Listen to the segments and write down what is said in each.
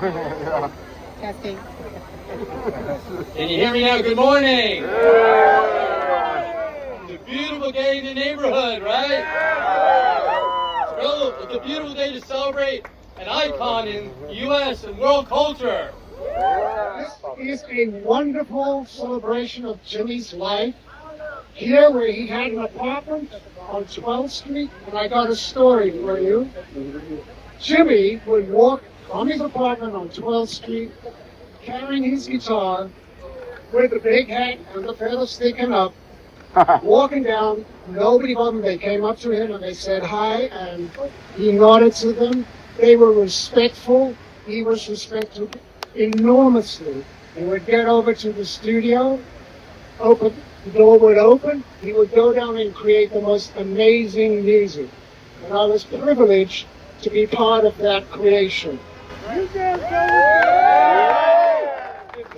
Testing. Can you hear me now? Good morning. It's a beautiful day in the neighborhood, right? It's a beautiful day to celebrate an icon in U.S. and world culture. This is a wonderful celebration of Jimmy's life. Here where he had an apartment on 12th Street, and I got a story for you. Jimmy would walk from his apartment on 12th Street, carrying his guitar, with the big hat and the feather sticking up, walking down. Nobody but them. They came up to him and they said hi, and he nodded to them. They were respectful. He was respected enormously. He would get over to the studio, the door would open, he would go down and create the most amazing music. And I was privileged to be part of that creation.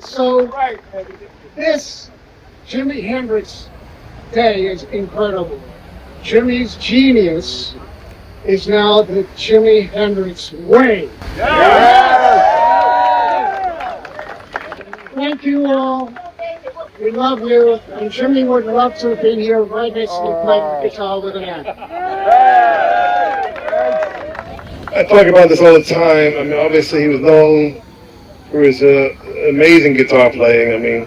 So, this Jimi Hendrix Day is incredible. Jimmy's genius is now the Jimi Hendrix way. Thank you all. We love you. And Jimmy would love to have been here right next to me playing the guitar with an act. I talk about this all the time. I mean, obviously he was known for his amazing guitar playing. I mean,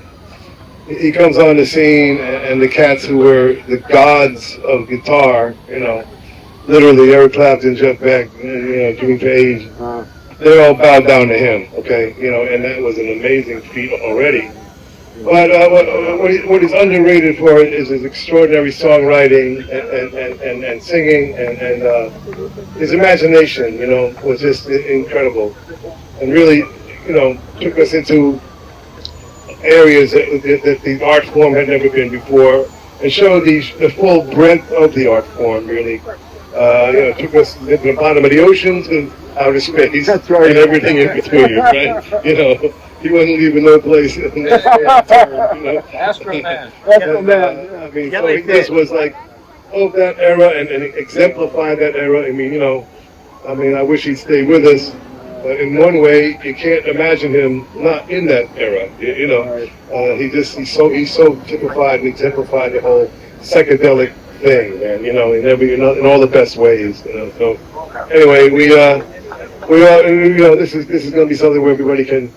he comes on the scene and the cats who were the gods of guitar, you know, literally Eric Clapton, Jeff Beck, Jimmy Page, they all bowed down to him, okay? You know, and that was an amazing feat already. But what he's underrated for is his extraordinary songwriting and singing, and his imagination, you know, was just incredible. And really, you know, took us into areas that the art form had never been before, and showed the full breadth of the art form, really. You know, took us to the bottom of the oceans and outer space. That's right. And everything in between, right? You know, he wasn't leaving no place. You know? Astroman. I mean, so this was like of that era and exemplified that era. I mean, you know, I wish he'd stay with us. But in one way, you can't imagine him not in that era. You know, he's so typified and exemplified the whole psychedelic thing, man. You know, in all the best ways. You know, so anyway, we are, you know, this is going to be something where everybody can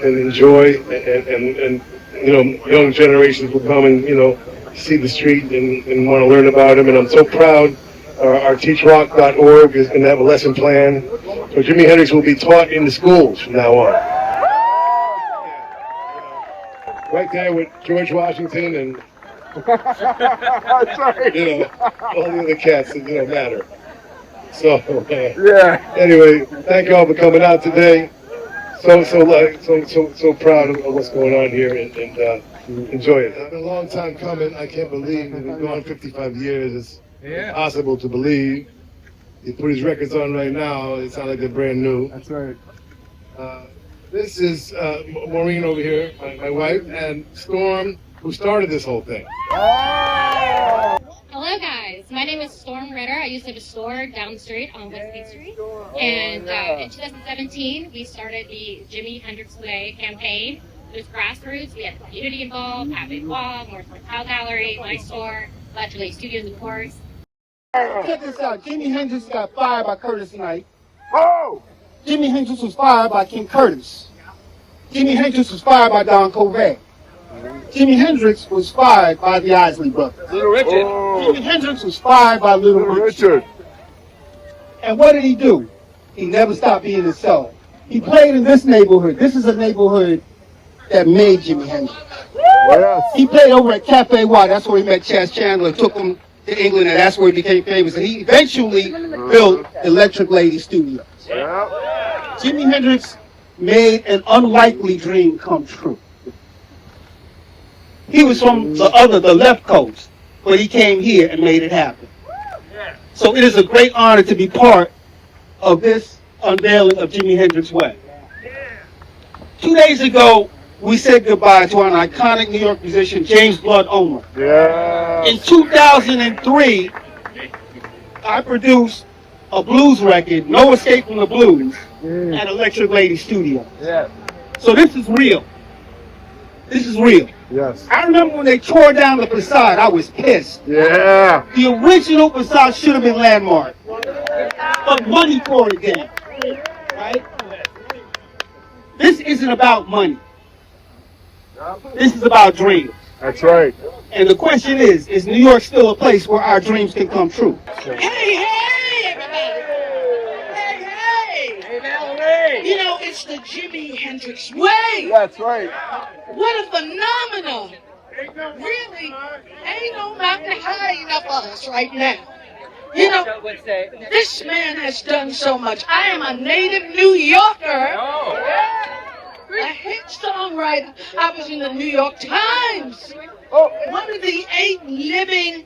enjoy, and you know, young generations will come and, you know, see the street and want to learn about him. And I'm so proud. Our teachrock.org is going to have a lesson plan. So Jimi Hendrix will be taught in the schools from now on. Right there with George Washington and you know, all the other cats that don't matter. So anyway, thank you all for coming out today. So proud of what's going on here, and enjoy it. It's been a long time coming. I can't believe we've been going 55 years. It's impossible to believe. He put his records on right now. It sounds like they're brand new. That's right. This is Maureen over here, my wife, and Storm, who started this whole thing. Hello guys, my name is Storm Ritter. I used to have a store down the street on West 8th Street. And in 2017, we started the Jimi Hendrix Way campaign. It was grassroots. We had the community involved, Cafe Bob, Northwest Tile Gallery, my store, Ledger Lake Studios, of course. Check this out. Jimi Hendrix got fired by Curtis Knight. Oh! Jimi Hendrix was fired by King Curtis. Jimi Hendrix was fired by Don Covey. Jimi Hendrix was fired by the Isley Brothers. Little Richard. Jimi Hendrix was fired by Little Richard. And what did he do? He never stopped being himself. He played in this neighborhood. This is a neighborhood that made Jimi Hendrix. Yes. He played over at Cafe Y. That's where he met Chas Chandler, took him to England, and that's where he became famous. And he eventually built Electric Lady Studios. Yeah. Jimi Hendrix made an unlikely dream come true. He was from the left coast, but he came here and made it happen. So it is a great honor to be part of this unveiling of Jimi Hendrix Way. 2 days ago, we said goodbye to an iconic New York musician, James Blood Omer. In 2003, I produced a blues record, No Escape from the Blues, at Electric Lady Studio. Yeah. So this is real. This is real. Yes. I remember when they tore down the facade, I was pissed. Yeah. The original facade should have been landmarked. But money tore it down. Right? This isn't about money. This is about dreams. That's right. And the question is New York still a place where our dreams can come true? Hey, hey, everybody. Hey, hey. You know, it's the Jimi Hendrix way. That's right. What a phenomenon. Really, ain't no mountain high enough for us right now. You know, this man has done so much. I am a native New Yorker. A hit songwriter. I was in the New York Times. One of the 8 living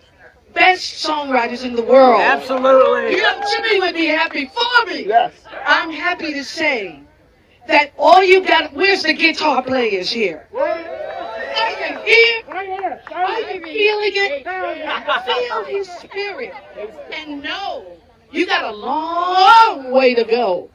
best songwriters in the world. Absolutely. You know, Jimmy would be happy for me. Yes. I'm happy to say that all you got, where's the guitar players here? Are you here? Are you feeling it? Feel his spirit. And know you got a long way to go.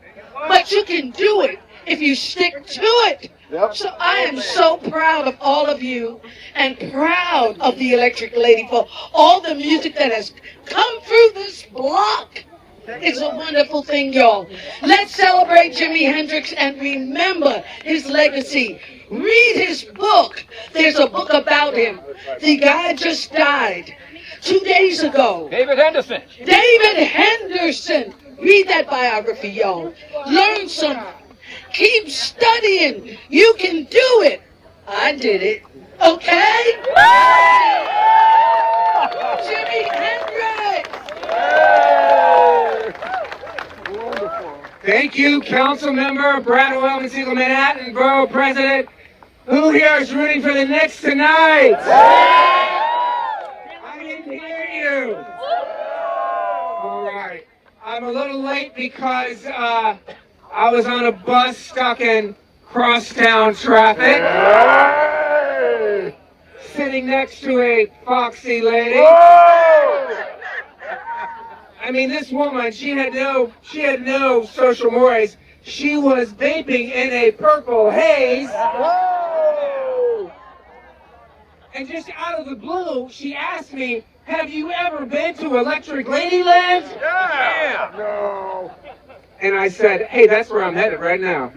But you can do it if you stick to it. Yep. So I am so proud of all of you and proud of the Electric Lady for all the music that has come through this block. It's a wonderful thing, y'all. Let's celebrate Jimi Hendrix and remember his legacy. Read his book. There's a book about him. The guy just died 2 days ago. David Henderson. David Henderson. Read that biography, y'all. Learn something. Keep studying. You can do it. I did it. Okay? Jimi Hendrix. Thank you, Council Member Brad Siegel, Manhattan Borough President. Who here is rooting for the Knicks tonight? I didn't hear you. All right. I'm a little late because I was on a bus stuck in crosstown traffic, sitting next to a foxy lady. I mean, this woman, she had no social mores. She was vaping in a purple haze. And just out of the blue, she asked me, have you ever been to Electric Ladyland? Yeah. No. And I said, hey, that's where I'm headed right now.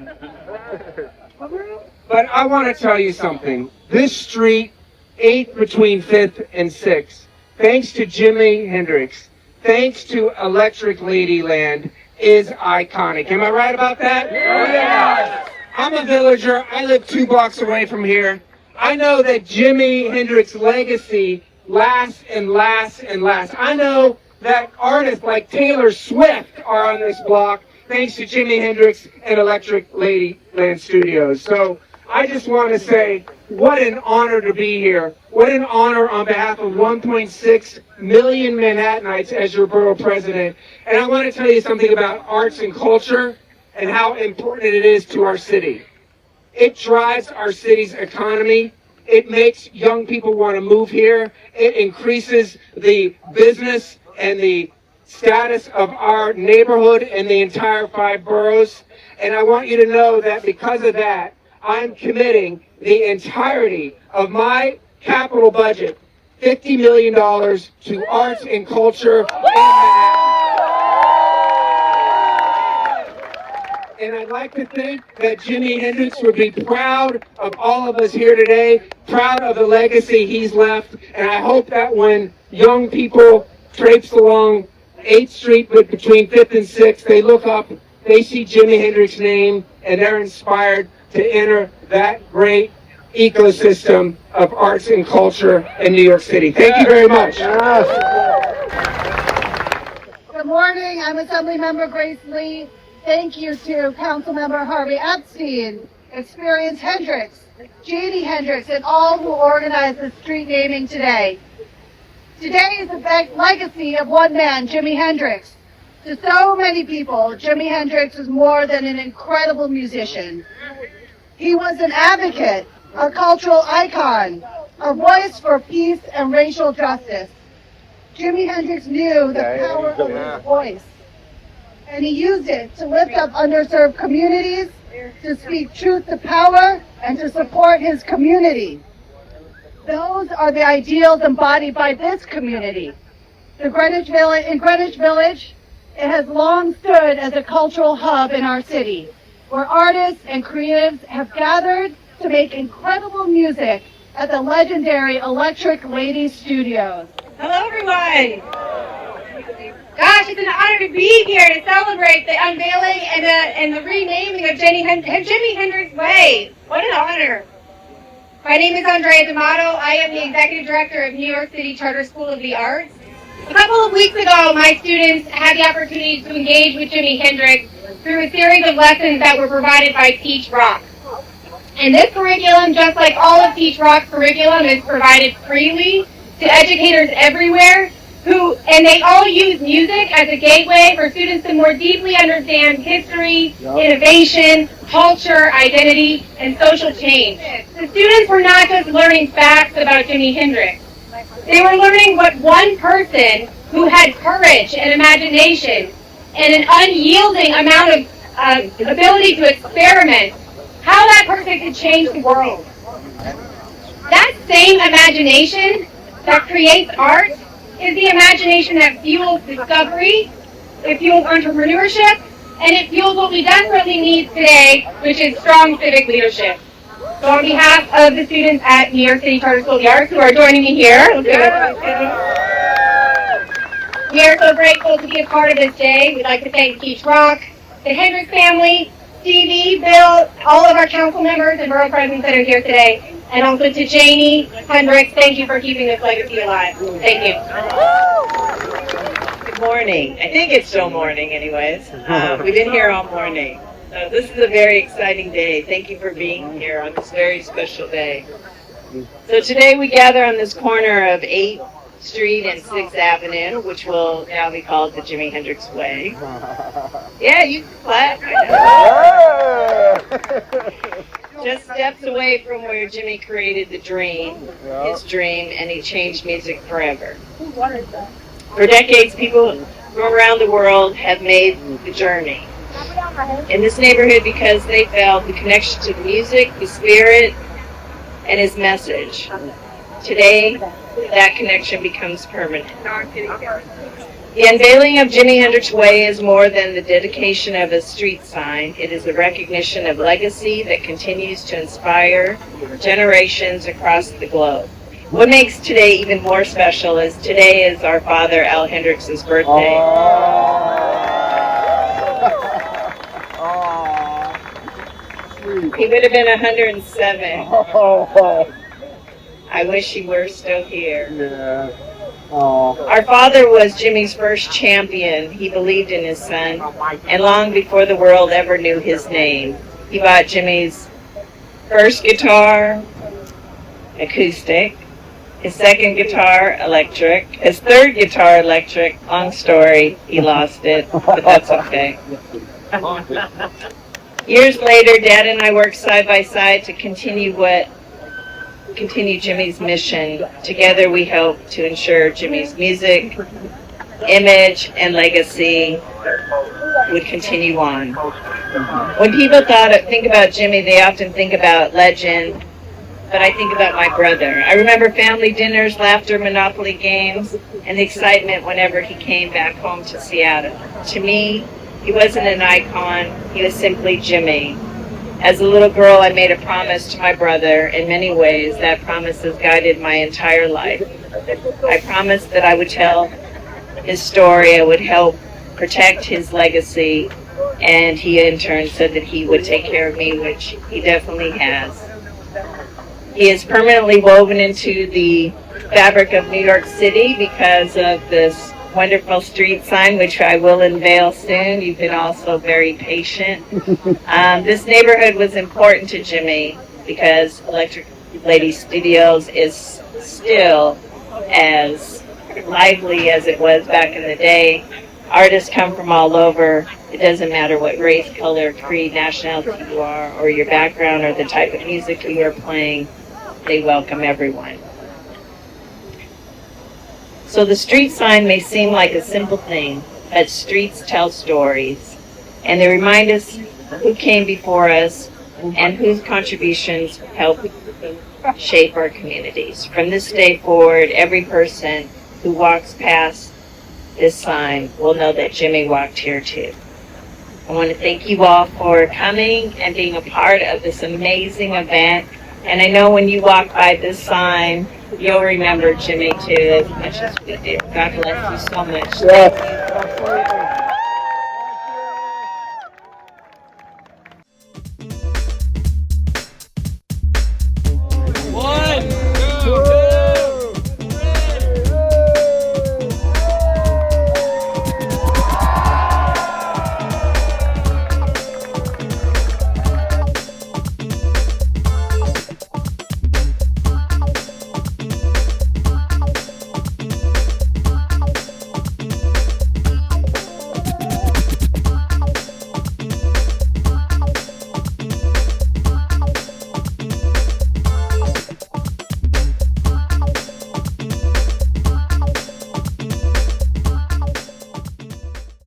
But I want to tell you something. This street, 8th between 5th and 6th, thanks to Jimi Hendrix, thanks to Electric Ladyland, is iconic. Am I right about that? Yeah. I'm a villager. I live 2 blocks away from here. I know that Jimi Hendrix's legacy lasts and lasts and lasts. I know that artists like Taylor Swift are on this block thanks to Jimi Hendrix and Electric Ladyland Studios. So I just want to say, what an honor to be here. What an honor on behalf of 1.6 million Manhattanites as your borough president. And I want to tell you something about arts and culture and how important it is to our city. It drives our city's economy. It makes young people want to move here. It increases the business and the status of our neighborhood and the entire 5 boroughs. And I want you to know that because of that, I'm committing the entirety of my capital budget, $50 million, to arts and culture in Manhattan. And I'd like to think that Jimi Hendrix would be proud of all of us here today, proud of the legacy he's left. And I hope that when young people traipse along 8th Street between 5th and 6th, they look up, they see Jimi Hendrix's name, and they're inspired to enter that great ecosystem of arts and culture in New York City. Thank you very much. Good morning. I'm Assemblymember Grace Lee. Thank you to Councilmember Harvey Epstein, Experience Hendrix, J.D. Hendrix, and all who organized the street naming today. Today is the legacy of one man, Jimi Hendrix. To so many people, Jimi Hendrix was more than an incredible musician. He was an advocate, a cultural icon, a voice for peace and racial justice. Jimi Hendrix knew the power of his voice. and he used it to lift up underserved communities, to speak truth to power, and to support his community. Those are the ideals embodied by this community. In Greenwich Village, it has long stood as a cultural hub in our city, where artists and creatives have gathered to make incredible music at the legendary Electric Lady Studios. Hello, everyone. Gosh, it's an honor to be here to celebrate the unveiling and the renaming of Jimi Hendrix Way. What an honor. My name is Andrea D'Amato. I am the Executive Director of New York City Charter School of the Arts. A couple of weeks ago, my students had the opportunity to engage with Jimi Hendrix through a series of lessons that were provided by Teach Rock. And this curriculum, just like all of Teach Rock's curriculum, is provided freely to educators everywhere, and they all use music as a gateway for students to more deeply understand history, innovation, culture, identity, and social change. The students were not just learning facts about Jimi Hendrix. They were learning what one person who had courage and imagination and an unyielding amount of ability to experiment, how that person could change the world. That same imagination that creates art is the imagination that fuels discovery, it fuels entrepreneurship, and it fuels what we desperately need today, which is strong civic leadership. So on behalf of the students at New York City Charter School of the Arts who are joining me here, we are so grateful to be a part of this day. We'd like to thank Teach Rock, the Hendrix family, Stevie, Bill, all of our council members and borough presidents that are here today, and also to Janie Hendrix. Thank you for keeping this legacy alive. Thank you. Good morning. I think it's still morning anyways. We've been here all morning. So this is a very exciting day. Thank you for being here on this very special day. So today we gather on this corner of 8th Street and 6th Avenue, which will now be called the Jimi Hendrix Way. Yeah, you can clap. I know. Just steps away from where Jimi created the dream, his dream, and he changed music forever. For decades, people from around the world have made the journey in this neighborhood because they felt the connection to the music, the spirit, and his message. Today, that connection becomes permanent. The unveiling of Jimi Hendrix Way is more than the dedication of a street sign. It is a recognition of legacy that continues to inspire generations across the globe. What makes today even more special is today is our father, Al Hendrix's birthday. He would have been 107. I wish he were still here. Our father was Jimi's first champion. He believed in his son, and long before the world ever knew his name, he bought Jimi's first guitar, acoustic, his second guitar, electric, his third guitar, electric. Long story, he lost it, but that's okay. Years later, Dad and I worked side by side to continue Jimi's mission. Together we hope to ensure Jimi's music, image, and legacy would continue on. When people think about Jimi, they often think about legend, but I think about my brother. I remember family dinners, laughter, Monopoly games, and the excitement whenever he came back home to Seattle. To me, he wasn't an icon, he was simply Jimi. As a little girl, I made a promise to my brother. In many ways, that promise has guided my entire life. I promised that I would tell his story, I would help protect his legacy, and he in turn said that he would take care of me, which he definitely has. He is permanently woven into the fabric of New York City because of this wonderful street sign, which I will unveil soon. You've been also very patient. This neighborhood was important to Jimi because Electric Lady Studios is still as lively as it was back in the day. Artists come from all over. It doesn't matter what race, color, creed, nationality you are, or your background, or the type of music you are playing. They welcome everyone. So the street sign may seem like a simple thing, but streets tell stories. And they remind us who came before us and whose contributions help shape our communities. From this day forward, every person who walks past this sign will know that Jimmy walked here too. I want to thank you all for coming and being a part of this amazing event. And I know when you walk by this sign, you'll remember Jimmy too as much as we do. God bless you so much. Yeah.